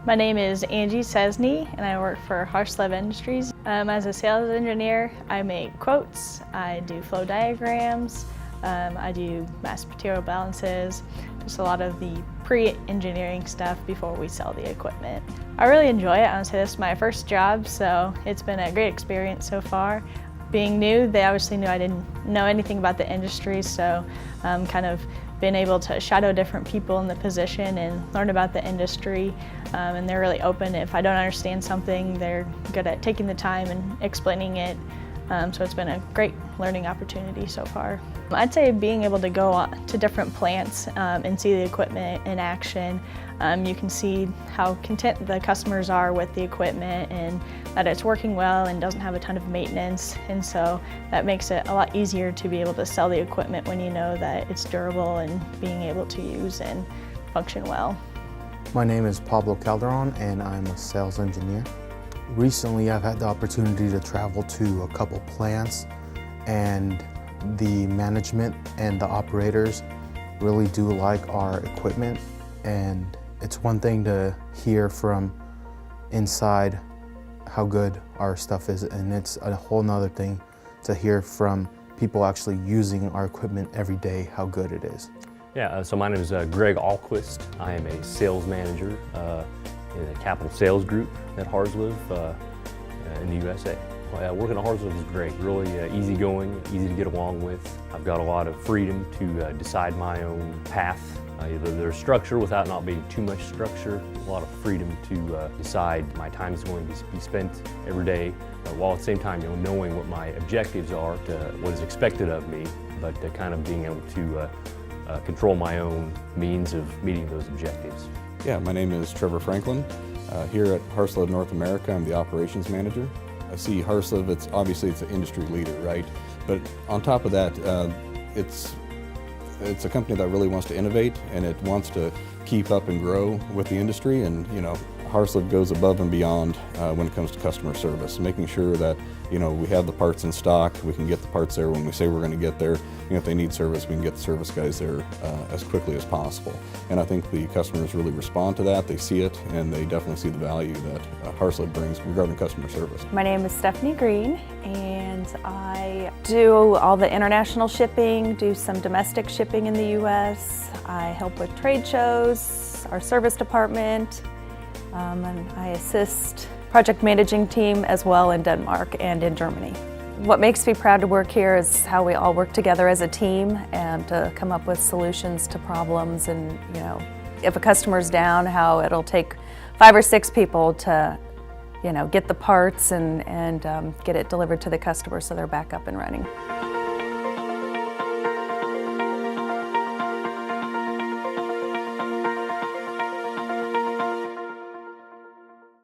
My name is Angie Szscesny and I work for Haarslev Industries. As a sales engineer, I make quotes, I do flow diagrams, I do mass material balances, just a lot of the pre-engineering stuff before we sell the equipment. I really enjoy it. Honestly, this is my first job, so it's been a great experience so far. Being new, they obviously knew I didn't know anything about the industry, so kind of been able to shadow different people in the position and learn about the industry, and they're really open. If I don't understand something, they're good at taking the time and explaining it, so it's been a great learning opportunity so far. I'd say being able to go to different plants and see the equipment in action. You can see how content the customers are with the equipment and that it's working well and doesn't have a ton of maintenance, and so that makes it a lot easier to be able to sell the equipment when you know that it's durable and being able to use and function well. My name is Pablo Calderon and I'm a sales engineer. Recently I've had the opportunity to travel to a couple plants, and the management and the operators really do like our equipment, and it's one thing to hear from inside how good our stuff is, and it's a whole nother thing to hear from people actually using our equipment every day how good it is. Yeah, so my name is Greg Ahlquist. I am a sales manager in the capital sales group at Haarslev in the USA. Working at Haarslev is great, really easygoing, easy to get along with. I've got a lot of freedom to decide my own path. There's structure without not being too much structure. A lot of freedom to decide my time is going to be spent every day, while at the same time knowing what my objectives are, what is expected of me, but kind of being able to control my own means of meeting those objectives. Yeah, my name is Treavor Franklin. Here at Haarslev North America, I'm the operations manager. I see Haarslev, obviously it's an industry leader, right? But on top of that, it's a company that really wants to innovate, and it wants to keep up and grow with the industry, and Haarslev goes above and beyond when it comes to customer service, making sure that we have the parts in stock, we can get the parts there when we say we're going to get there. If they need service, we can get the service guys there as quickly as possible. And I think the customers really respond to that, they see it, and they definitely see the value that Haarslev brings regarding customer service. My name is Stephanie Green, and I do all the international shipping, do some domestic shipping in the US. I help with trade shows, our service department, and I assist project managing team as well in Denmark and in Germany. What makes me proud to work here is how we all work together as a team and to come up with solutions to problems, and if a customer's down, how it'll take 5 or 6 people to get the parts and get it delivered to the customer so they're back up and running.